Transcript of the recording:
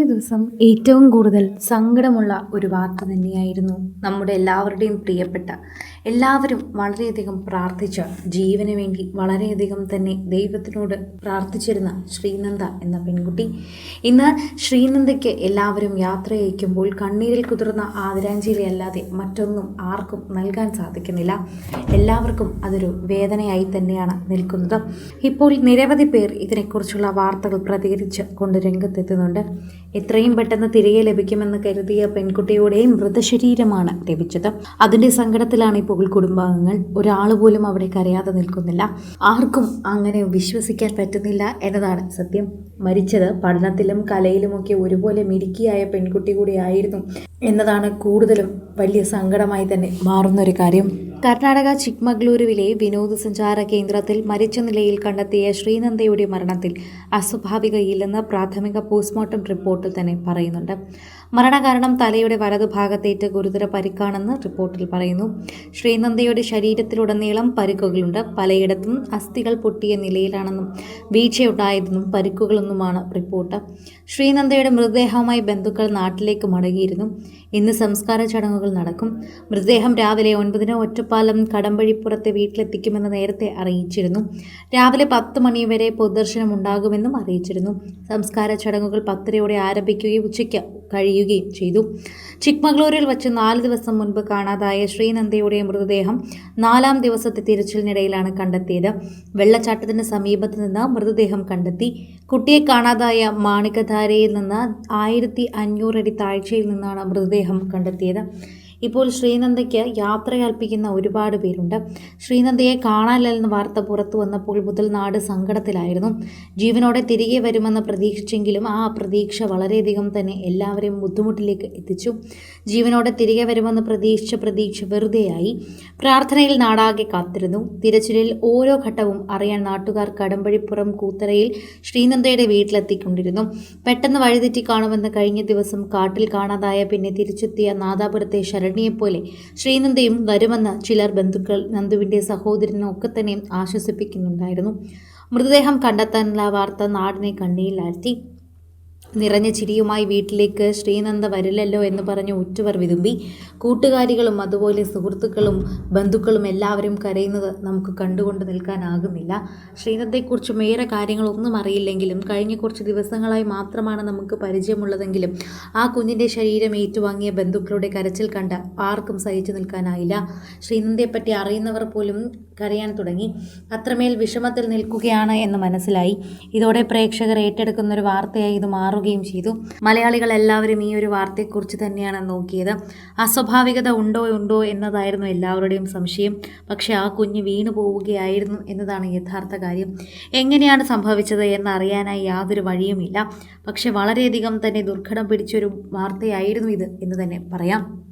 കഴിഞ്ഞ ദിവസം ഏറ്റവും കൂടുതൽ സങ്കടമുള്ള ഒരു വാർത്ത തന്നെയായിരുന്നു നമ്മുടെ എല്ലാവരുടെയും പ്രിയപ്പെട്ട എല്ലാവരും വളരെയധികം പ്രാർത്ഥിച്ച ജീവന് വേണ്ടി വളരെയധികം തന്നെ ദൈവത്തിനോട് പ്രാർത്ഥിച്ചിരുന്ന ശ്രീനന്ദ എന്ന പെൺകുട്ടി. ഇന്ന് ശ്രീനന്ദയ്ക്ക് എല്ലാവരും യാത്ര അയക്കുമ്പോൾ കണ്ണീരിൽ കുതിർന്ന ആദരാഞ്ജലി അല്ലാതെ മറ്റൊന്നും ആർക്കും നൽകാൻ സാധിക്കുന്നില്ല. എല്ലാവർക്കും അതൊരു വേദനയായി തന്നെയാണ് നിൽക്കുന്നത്. ഇപ്പോൾ നിരവധി പേർ ഇതിനെക്കുറിച്ചുള്ള വാർത്തകൾ പ്രതികരിച്ച് കൊണ്ട് രംഗത്തെത്തുന്നുണ്ട്. എത്രയും പെട്ടെന്ന് തിരികെ ലഭിക്കുമെന്ന് കരുതിയ പെൺകുട്ടിയുടെ മൃതശരീരമാണ് ലഭിച്ചത്. അതിൻ്റെ സങ്കടത്തിലാണ് ഇപ്പോൾ കുടുംബാംഗങ്ങൾ. ഒരാൾ പോലും അവിടെ കരയാതെ നിൽക്കുന്നില്ല. ആർക്കും അങ്ങനെ വിശ്വസിക്കാൻ പറ്റുന്നില്ല എന്നതാണ് സത്യം. മരിച്ചത് പഠനത്തിലും കലയിലുമൊക്കെ ഒരുപോലെ മിടുക്കിയായ പെൺകുട്ടി കൂടിയായിരുന്നു എന്നതാണ് കൂടുതലും വലിയ സങ്കടമായി തന്നെ മാറുന്നൊരു കാര്യം. കർണാടക ചിക്മഗ്ലൂരുവിലെ വിനോദസഞ്ചാര കേന്ദ്രത്തിൽ മരിച്ച നിലയിൽ കണ്ടെത്തിയ ശ്രീനന്ദയുടെ മരണത്തിൽ അസ്വാഭാവികയില്ലെന്ന് പ്രാഥമിക പോസ്റ്റ്മോർട്ടം റിപ്പോർട്ടിൽ തന്നെ പറയുന്നുണ്ട്. മരണകാരണം തലയുടെ വലതുഭാഗത്തേറ്റ് ഗുരുതര പരിക്കാണെന്ന് റിപ്പോർട്ടിൽ പറയുന്നു. ശ്രീനന്ദയുടെ ശരീരത്തിലുടനീളം പരിക്കുകളുണ്ട്. പലയിടത്തും അസ്ഥികൾ പൊട്ടിയ നിലയിലാണെന്നും വീഴ്ചയുണ്ടായതെന്നും പരിക്കുകളൊന്നുമാണ് റിപ്പോർട്ട്. ശ്രീനന്ദയുടെ മൃതദേഹവുമായി ബന്ധുക്കൾ നാട്ടിലേക്ക് മടങ്ങിയിരുന്നു. ഇന്ന് സംസ്കാര ചടങ്ങുകൾ നടക്കും. മൃതദേഹം രാവിലെ 9-ന് ഒറ്റപ്പാലം കടമ്പഴിപ്പുറത്തെ വീട്ടിലെത്തിക്കുമെന്ന് നേരത്തെ അറിയിച്ചിരുന്നു. രാവിലെ 10 മണിവരെ പൊതുദർശനം ഉണ്ടാകുമെന്നും അറിയിച്ചിരുന്നു. സംസ്കാര ചടങ്ങുകൾ 10:30 ആരംഭിക്കുകയും ഉച്ചയ്ക്ക് കഴിയുകയും ചെയ്തു. ചിക്മഗ്ലൂരിൽ വച്ച് 4 ദിവസം മുൻപ് കാണാതായ ശ്രീനന്ദയുടെ മൃതദേഹം 4-ാം ദിവസത്തെ തിരച്ചിലിനിടയിലാണ് കണ്ടെത്തിയത്. വെള്ളച്ചാട്ടത്തിന് സമീപത്ത് നിന്ന് മൃതദേഹം കണ്ടെത്തി. കുട്ടിയെ കാണാതായ മാണിക്കധാരയിൽ നിന്ന് 1500 അടി താഴ്ചയിൽ നിന്നാണ് മൃതദേഹം കണ്ടെത്തിയത്. ഇപ്പോൾ ശ്രീനന്ദയ്ക്ക് യാത്ര കൽപ്പിക്കുന്ന ഒരുപാട് പേരുണ്ട്. ശ്രീനന്ദയെ കാണാനില്ലെന്ന വാർത്ത പുറത്തു വന്നപ്പോൾ മുതൽ നാട് സങ്കടത്തിലായിരുന്നു. ജീവനോടെ തിരികെ വരുമെന്ന് പ്രതീക്ഷിച്ചെങ്കിലും ആ പ്രതീക്ഷ വളരെയധികം തന്നെ എല്ലാവരെയും ബുദ്ധിമുട്ടിലേക്ക് എത്തിച്ചു. ജീവനോടെ തിരികെ വരുമെന്ന് പ്രതീക്ഷ വെറുതെയായി. പ്രാർത്ഥനയിൽ നാടാകെ കാത്തിരുന്നു. തിരച്ചിലിൽ ഓരോ ഘട്ടവും അറിയാൻ നാട്ടുകാർ കടമ്പഴിപ്പുറം കൂത്തറയിൽ ശ്രീനന്ദയുടെ വീട്ടിലെത്തിക്കൊണ്ടിരുന്നു. പെട്ടെന്ന് വഴിതെറ്റി കാണുമെന്ന് കഴിഞ്ഞ ദിവസം കാട്ടിൽ കാണാതായ പിന്നെ തിരിച്ചെത്തിയ നാദാപുരത്തെ പോലെ ശ്രീനന്ദയും വരുമെന്ന് ചിലർ ബന്ധുക്കൾ നന്ദുവിൻ്റെ സഹോദരനും ഒക്കെ തന്നെ ആശ്വസിപ്പിക്കുന്നുണ്ടായിരുന്നു. മൃതദേഹം കണ്ടെത്താനുള്ള വാർത്ത നാടിനെ കണ്ണീരിലാഴ്ത്തി. നിറഞ്ഞ ചിരിയുമായി വീട്ടിലേക്ക് ശ്രീനന്ദ വരില്ലല്ലോ എന്ന് പറഞ്ഞ് ഉറ്റവർ വിതുമ്പി. കൂട്ടുകാരികളും അതുപോലെ സുഹൃത്തുക്കളും ബന്ധുക്കളും എല്ലാവരും കരയുന്നത് നമുക്ക് കണ്ടുകൊണ്ട് നിൽക്കാനാകുന്നില്ല. ശ്രീനന്ദയെക്കുറിച്ചും ഏറെ കാര്യങ്ങളൊന്നും അറിയില്ലെങ്കിലും കഴിഞ്ഞ കുറച്ച് ദിവസങ്ങളായി മാത്രമാണ് നമുക്ക് പരിചയമുള്ളതെങ്കിലും ആ കുഞ്ഞിൻ്റെ ശരീരം ഏറ്റുവാങ്ങിയ ബന്ധുക്കളുടെ കരച്ചിൽ കണ്ട് ആർക്കും സഹിച്ചു നിൽക്കാനായില്ല. ശ്രീനന്ദയെപ്പറ്റി അറിയുന്നവർ പോലും കരയാൻ തുടങ്ങി. അത്രമേൽ വിഷമത്തിൽ നിൽക്കുകയാണ് എന്ന് മനസ്സിലായി. ഇതോടെ പ്രേക്ഷകർ ഏറ്റെടുക്കുന്നൊരു വാർത്തയായി ഇത് മാറുകയും ചെയ്തു. മലയാളികൾ എല്ലാവരും ഈ ഒരു വാർത്തയെക്കുറിച്ച് തന്നെയാണ് നോക്കിയത്. അസ്വാഭാവികത ഉണ്ടോ എന്നതായിരുന്നു എല്ലാവരുടെയും സംശയം. പക്ഷേ ആ കുഞ്ഞ് വീണു പോവുകയായിരുന്നു എന്നതാണ് യഥാർത്ഥ കാര്യം. എങ്ങനെയാണ് സംഭവിച്ചത് എന്നറിയാനായി യാതൊരു വഴിയുമില്ല. പക്ഷെ വളരെയധികം തന്നെ ദുർഘടം പിടിച്ചൊരു വാർത്തയായിരുന്നു ഇത് എന്ന് തന്നെ പറയാം.